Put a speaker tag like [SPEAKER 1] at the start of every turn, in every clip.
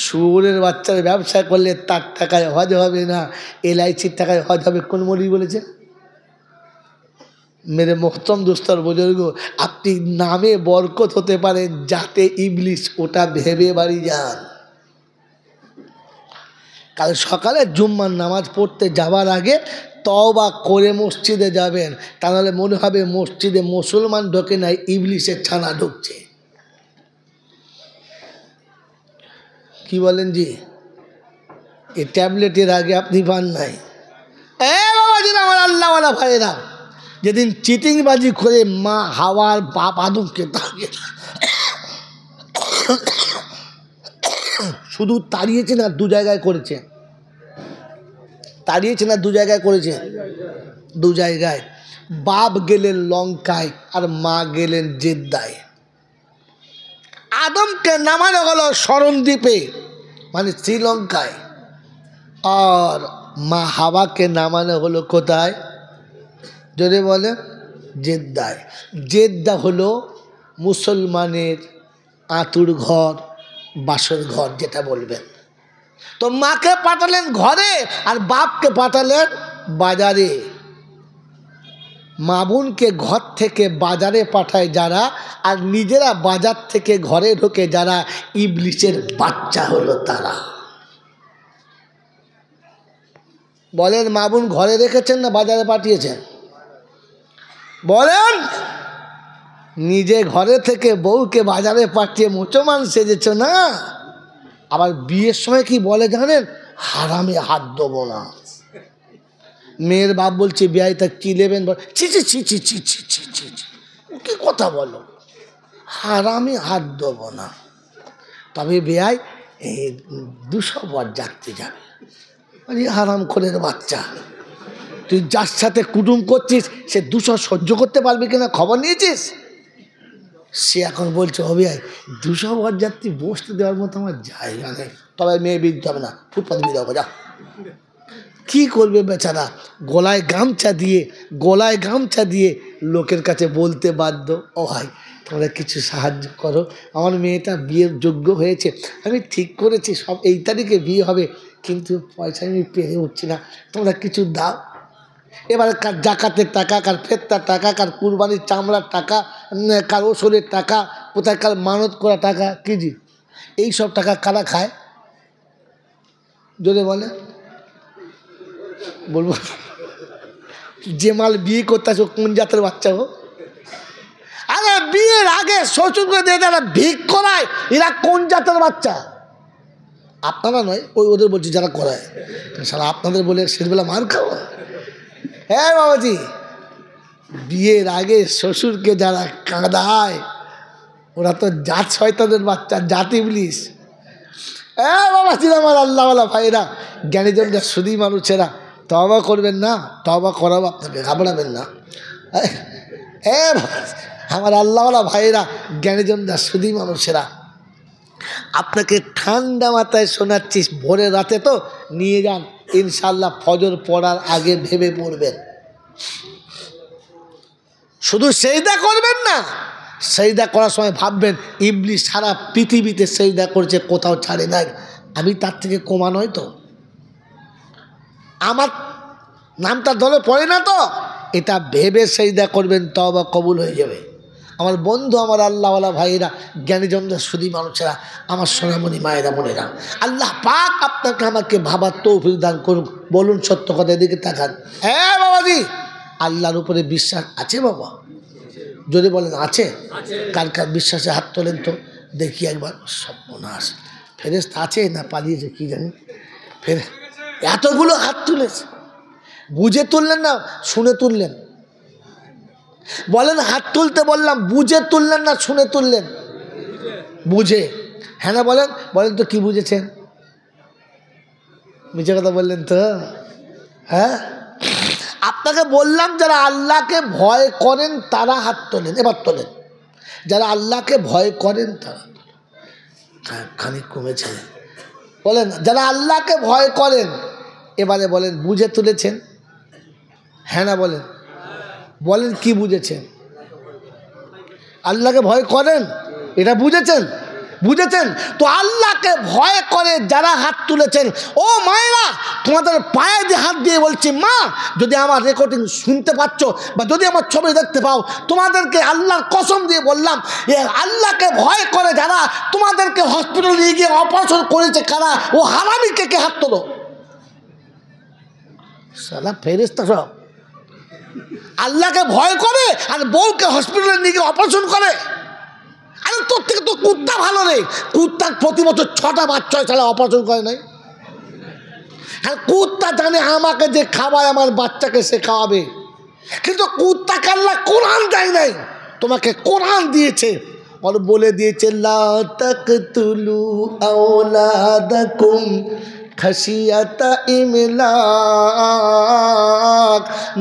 [SPEAKER 1] শুয়োরের বাচ্চার ব্যবসা করলে তার টাকায় হজ হবে না, এলআইসির টাকায় হজ হবে। কোন মৌলবি বলেছে? মেরে মোহতরম দোস্তর বুজুর্গ, আপনি নামে বরকত হতে পারেন, যাতে ইবলিস, ওটা ভেবে বাড়ি যান। কাল সকালে জুম্মার নামাজ পড়তে যাওয়ার আগে তওবা করে মসজিদে যাবেন, তা নাহলে মনে হবে মসজিদে মুসলমান ঢোকে নাই, ইবলিসের ছানা ঢুকছে। কি বলেন জি? এই ট্যাবলেটের আগে আপনি পান নাই। বাবাজিরা, আমার আল্লাহওয়ালা ভাইয়েরা, যেদিন চিটিংবাজি করে মা হাওয়ার বাপ আদমকে তাড়িয়ে, শুধু তাড়িয়েছে না, দু জায়গায় করেছে। তাড়িয়েছে না দু জায়গায় করেছে? দু জায়গায়। বাপ গেলেন লঙ্কায় আর মা গেলেন জেদ্দায়। আদমকে নামানো হলো শরণদ্বীপে, মানে শ্রীলঙ্কায়, আর মা হাওয়াকে নামানো হলো কোথায়? যদি বলে জেদ্দায়। জেদ্দা হলো মুসলমানের আঁতুর ঘর, বাসর ঘর, যেটা বলবেন। তো মাকে পাঠালেন ঘরে আর বাপকে পাঠালেন বাজারে। মা বোনকে ঘর থেকে বাজারে পাঠায় যারা, আর নিজেরা বাজার থেকে ঘরে ঢোকে যারা, ইবলিসের বাচ্চা হলো তারা। বলেন, মা বোন ঘরে রেখেছেন না বাজারে পাঠিয়েছেন? বলেন, নিজে ঘরে থেকে বউকে বাজারে পাঠিয়ে মুসলমান সেজেছ না। আবার বিয়ের সময় কি বলে জানেন? হারামে হাত দেবো না। মেয়ের বাপ বলছে বিয়াইটা কি নেবেন? ছি ছি ছি ছি ছি ছি ছি ছি, কি কথা বলো? হারামে হাত দেবো না। তবে বেয়াই 200 বর যাত্রী যাবে। হারাম খোরের বাচ্চা, তুই যার সাথে কুটুম করছিস সে 200 সহ্য করতে পারবে কিনা খবর নিয়েছিস? সে এখন বলছে, হবে 200 বর যাত্রী বসতে দেওয়ার মতো আমার জায়গা নেই। তবে মেয়ে বিরতে হবে না, ফুটপাথ বিয়ে দেবো, যা। কী করবে বেচারা? গলায় গামছা দিয়ে লোকের কাছে বলতে বাধ্য, ও ভাই তোমরা কিছু সাহায্য করো, আমার মেয়েটা বিয়ের যোগ্য হয়েছে, আমি ঠিক করেছি সব এই তারিখে বিয়ে হবে, কিন্তু পয়সা আমি পেরে উঠছি না, তোমরা কিছু দাও। এবার কার জাকাতের টাকা, কার ফেত্তার টাকা, কার কুরবানির চামড়ার টাকা, কার ওসলের টাকা, কোথায় কার মানত করা টাকা, কি জি এইসব টাকা কারা খায়? যদি বলে বলবো, যে মাল বিয়ে করতে আসো কোন জাতের বাচ্চা গো? আরে বিয়ের আগে শ্বশুরকে দিয়ে যারা ভিক করায়, এরা কোন জাতের বাচ্চা? আপনারা নয়, ওদের বলছি যারা করায়। সারা আপনাদের বলে শেষবেলা মার খাওয়া। হ্যাঁ বাবাজি, বিয়ের আগে শ্বশুরকে যারা কাঁদায় ওরা তো জাত শয়তানের বাচ্চা, জাত ইবলিস। হ্যাঁ বাবাজি, আমার আল্লাহওয়ালা ভাইরা, জ্ঞানীজনরা, শুধু মানুষেরা, তওবা করবেন না, তওবা করাবো আপনাকে, ঘাবড়াবেন না। হ্যাঁ আমার আল্লাহওয়ালা ভাইরা, জ্ঞানীজনরা, শুধু মানুষেরা, আপনাকে ঠান্ডা মাথায় শোনাচ্ছি। ভোরের রাতে তো নিয়ে যান, ইনশাল্লাহ ফজর পড়ার আগে ভেবে পড়বেন। শুধু সেজদা করবেন না, সেজদা করার সময় ভাববেন ইবলিস সারা পৃথিবীতে সেজদা করছে, কোথাও ছাড়ে নাই, আমি তার থেকে কমা নয় তো, আমার নামটা দলে পড়ে না তো, এটা ভেবে সেজদা করবেন, তওবা কবুল হয়ে যাবে। আমার বন্ধু, আমার আল্লাহওয়ালা ভাইয়েরা, জ্ঞানীজনরা, শুধু মানুষেরা, আমার সোনামণি মায়েরা, বোনেরা, আল্লাহ পাক আপনাকে আমাকে ভাবার তৌফিক দান করুক। বলুন সত্য কথা, এদিকে তাকান। হ্যাঁ বাবাজি, আল্লাহর উপরে বিশ্বাস আছে বাবা? যদি বলেন আছে, কার কার বিশ্বাসে হাত তোলেন তো দেখি একবার। সর্বনাশ, ফেরেশতা আছে না পালিয়েছে কি জানি, ফের এতগুলো হাত তুলেছে। বুঝে তুললেন না শুনে তুললেন? বলেন, হাত তুলতে বললাম, বুঝে তুললেন না শুনে তুললেন? বুঝে। হ্যাঁ না বলেন, বলেন তো কি বুঝেছেন? মিছে কথা বললেন তো? হ্যাঁ, আপনাকে বললাম যারা আল্লাহকে ভয় করেন তারা হাত তোলেন। এবার তোলেন, যারা আল্লাহকে ভয় করেন তারা। খানিক কমেছে। বলেন, যারা আল্লাহকে ভয় করেন। এবারে বলেন, বুঝে তুলেছেন? হ্যাঁ না বলেন, বলেন কি বুঝেছেন? আল্লাহকে ভয় করেন, এটা বুঝেছেন? বুঝেছেন তো? আল্লাহকে ভয় করে যারা হাত তুলেছেন, ও মায়েরা তোমাদের পায়ে দিয়ে হাত দিয়ে বলছি, মা যদি আমার রেকর্ডিং শুনতে পাচ্ছ বা যদি আমার ছবি দেখতে পাও, তোমাদেরকে আল্লাহর কসম দিয়ে বললাম, এ আল্লাহকে ভয় করে যারা তোমাদেরকে হসপিটালে নিয়ে গিয়ে অপারেশন করেছে কারা, ও হারামিকে কে হাত তোলো। সালা ফেরেশতা সব আল্লাহকে ভয় করে আর বউকে হসপিটালে নিয়ে গিয়ে অপারেশন করে। আরে তোর থেকে তো কুত্তা ভালো রে, কুত্তার প্রতি বছর 6টা বাচ্চা হয়, তাহলে অপারেশন করে নাই। আর কুত্তা জানে আমাকে যে খাওয়ায় আমার বাচ্চাকে সে খাওয়াবে, কিন্তু কুত্তাকে আল্লাহ কোরআন দেয় নাই, তোমাকে কোরআন দিয়েছে। আর বলে দিয়েছে লা তাকতুলু আওলাদাকুম খাশিয়াতা ইমলাক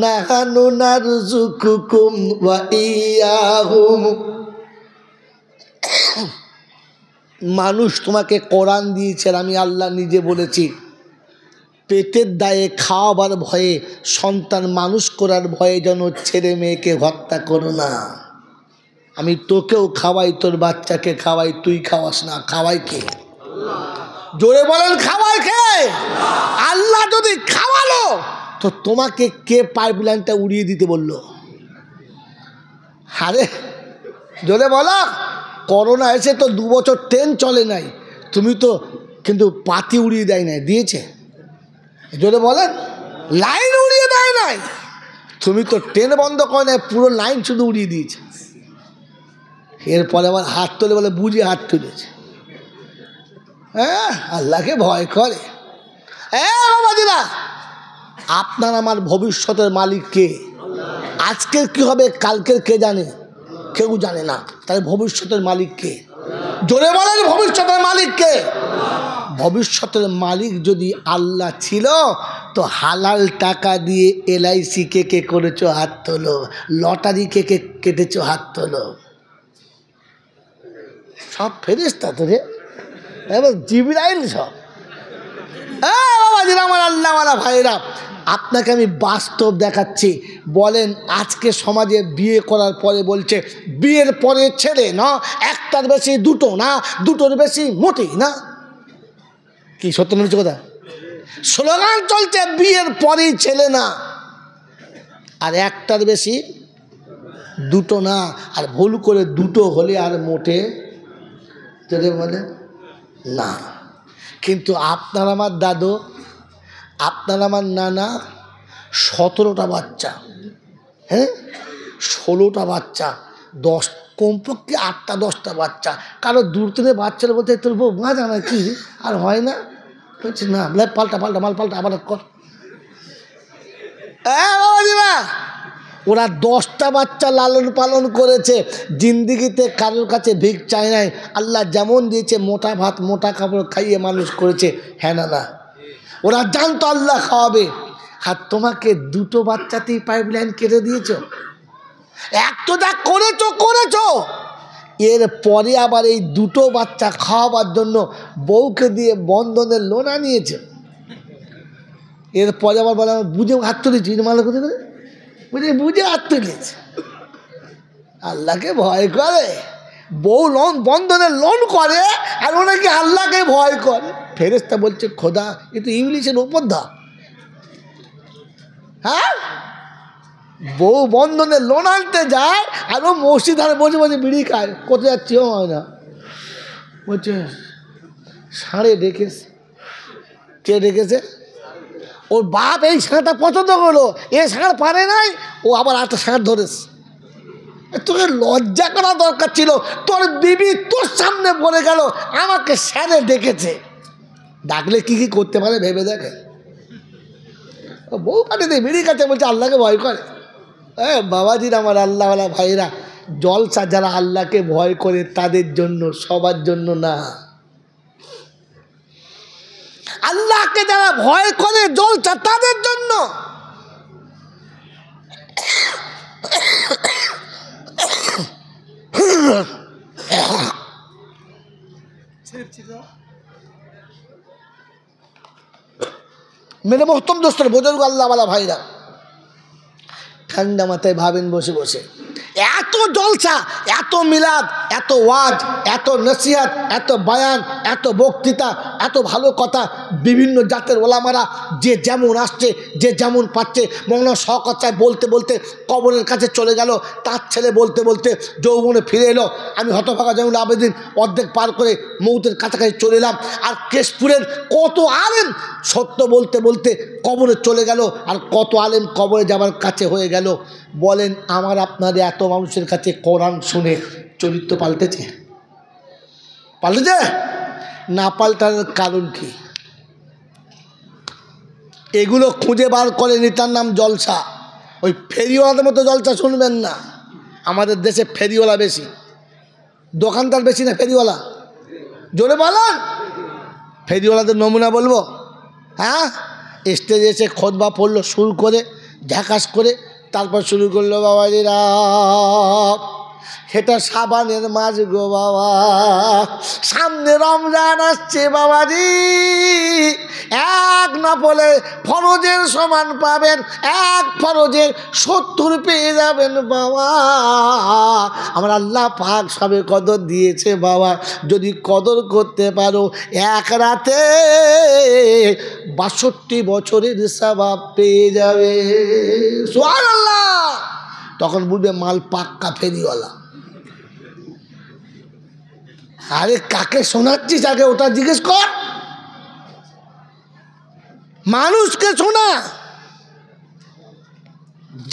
[SPEAKER 1] নাহানু নারযুকুকুম ওয়া ইয়াহুম। মানুষ তোমাকে কোরআন দিয়েছে, আমি আল্লাহ নিজে বলেছি, পেটের দায়ে খাওয়াবার ভয়ে, সন্তান মানুষ করার ভয়ে যেন ছেলে মেয়েকে হত্যা করো না। আমি তোকেও খাওয়াই, তোর বাচ্চাকে খাওয়াই, তুই খাওয়াস না। খাওয়াই কে? জোরে বলেন, খাওয়াই কে? আল্লাহ যদি খাওয়ালো তো তোমাকে কে পাইপলাইনটা উড়িয়ে দিতে বললো? আরে জোরে বলো। করোনা এসে তো 2 বছর ট্রেন চলে নাই, তুমি তো কিন্তু পাতি উড়িয়ে দেয় নাই, দিয়েছে? জোরে বলেন, লাইন উড়িয়ে দেয় নাই, তুমি তো ট্রেন বন্ধ করে নাই, পুরো লাইন শুধু উড়িয়ে দিয়েছে। এরপরে আবার হাত তোলে বলে বুঝে হাত তুলেছে। হ্যাঁ, আল্লাহকে ভয় করে। বাবাজিরা, আপনার আমার ভবিষ্যতের মালিক কে? আজকের কি হবে কালকের কে জানে? কেউ জানে না। তাই ভবিষ্যতের মালিক কে? জোরে বলেন, ভবিষ্যতের মালিক কে? ভবিষ্যতের মালিক যদি আল্লাহ ছিল তো হালাল টাকা দিয়ে LIC কে কে করেছো হাত তোলো, লটারি কে কে কেটেছো হাত তোলো। সব ফেরেশতা তো রে, এবার জিবরাইল সব। বাবাজিরা আমার, আল্লাহওয়ালা ভাইরা, আপনাকে আমি বাস্তব দেখাচ্ছি। বলেন আজকে সমাজে বিয়ে করার পরে বলছে বিয়ের পরে ছেলে না, একটার বেশি দুটো না, দুটোর বেশি মোটেই না। কি সত্য নিচ্ছে কথা? স্লোগান চলছে বিয়ের পরেই ছেলে না, আর একটার বেশি দুটো না, আর ভুল করে দুটো হলে আর মোটে যদি বলে না। কিন্তু আপনার আমার দাদু, আপনার আমার নানা 17টা বাচ্চা, হ্যাঁ 16টা বাচ্চা, 10 কমপক্ষে 8টা 10টা বাচ্চা। কারো দূর থেকে বাচ্চারা বলতে তোর বউ মা জানা কি আর হয় না, বলছি না পাল্টা পাল্টা মাল পাল্টা আবার কর। ওরা 10টা বাচ্চা লালন পালন করেছে, জিন্দিগিতে কারোর কাছে ভিক চায় নাই। আল্লাহ যেমন দিয়েছে মোটা ভাত মোটা কাপড় খাইয়ে মানুষ করেছে। হ্যাঁ না না, ওরা জানতো আল্লাহ খাওয়াবে। আর তোমাকে 2টো বাচ্চাতেই পাইপলাইন কেটে দিয়েছ। এক তো যা করেছো করেছো, এরপরে আবার এই 2টো বাচ্চা খাওয়াবার জন্য বউকে দিয়ে বন্ধনের লোন আনিয়েছে। এরপরে আবার বলে আমার বুঝে হাত তুলেছি, মালা কোথায় করে বুঝে বুঝে হাত তুলেছে। আল্লাহকে ভয় করে, বউ লোন বন্ধনের লোন করে আর ওনাকে আল্লাহকে ভয় করে। ফেরেশতা বলছে খোদা এ তো ইংলিশের উপর ধা। হ্যাঁ, বউ বন্ধনের লোন আনতে যায় আর ও মসজিদ ধারে বসে বসে বিড়ি খায়। কোথায় যাচ্ছি ও হয় না, বলছে ষাঁড়ে ডেকেছে। কে ডেকেছে? ওর বাপ এই ষাঁড়টা পছন্দ করলো, এ ষাঁড় পারে নাই, ও আবার একটা ষাঁড় ধরেছে। তোকে লজ্জা করা দরকার ছিল, তোর বিবি তোর সামনে পড়ে গেল, আমাকে ষাঁড়ে ডেকেছে। ডাকলে কি কি করতে পারে ভেবে দেখে। বউ পাঠিয়ে বিড়ি খাচ্ছে, বলছে আল্লাহকে ভয় করে। বাবাজির আমার, আল্লাহওয়ালা ভাইরা, জলসা যারা আল্লাহকে ভয় করে তাদের জন্য, সবার জন্য না। আল্লাহকে যারা ভয় করে জলসা তাদের জন্য। মেরে মোহতম দোস্তর বুজুর্গ আল্লাহওয়ালা ভাইরা, ঠান্ডা মাথায় ভাবেন বসে বসে, এত জলসা, এত মিলাদ, এত ওয়াজ, এত নসিহত, এত বয়ান, এত বক্তৃতা, এত ভালো কথা, বিভিন্ন জাতের ওলামারা যে যেমন আসছে, যে যেমন পাচ্ছে। মৌলানা শওকত সাহেব বলতে বলতে কবরের কাছে চলে গেল, তার ছেলে বলতে বলতে যৌবনে ফিরে এলো। আমি হতভাগা জয়নুল আবেদিন অর্ধেক পার করে মৌতের কাছাকাছি চলে এলাম। আর কেশপুরের কত আলেম সত্য বলতে বলতে কবরে চলে গেল, আর কত আলেম কবরে যাবার কাছে হয়ে গেল। বলেন আমার আপনাদের এত মানুষের কাছে কোরআন শুনে চরিত্র পাল্টেছে? পাল্টেছে না? পাল্টানোর কারণ কি? এগুলো খুঁজে বার করে নিতার নাম জলসা। ওই ফেরিওয়ালাদের মতো জলসা শুনবেন না। আমাদের দেশে ফেরিওয়ালা বেশি, দোকানদার বেশি না ফেরিওয়ালা? জোরে বলেন। ফেরিওয়ালাদের নমুনা বলবো? হ্যাঁ, স্টেজে এসে খোদবা পড়লো সুর করে, ঝাঁকাস করে, তারপর শুরু করলো বাবাজিরা সেটা সাবানের মাস গো বাবা, সামনে রমজান আসছে বাবাজি, এক নফলে ফরজের সমান পাবেন, এক ফরজের 70 পেয়ে যাবেন বাবা। আমার আল্লাহ পাক সবে কদর দিয়েছে বাবা, যদি কদর করতে পারো এক রাতে 62 বছরের সওয়াব পেয়ে যাবে। সুবহানাল্লাহ। তখন বুঝবে মাল পাক্কা ফেরিওয়ালা। আরে কাকে শোনাচ্ছিস আগে ওটা জিজ্ঞেস কর, মানুষকে শোনা।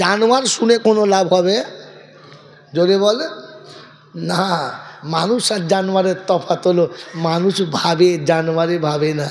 [SPEAKER 1] জানোয়ার শুনে কোনো লাভ হবে? জোরে বলে না। মানুষ আর জানোয়ারের তফাৎ হলো, মানুষ ভাবে, জানোয়ারে ভাবে না।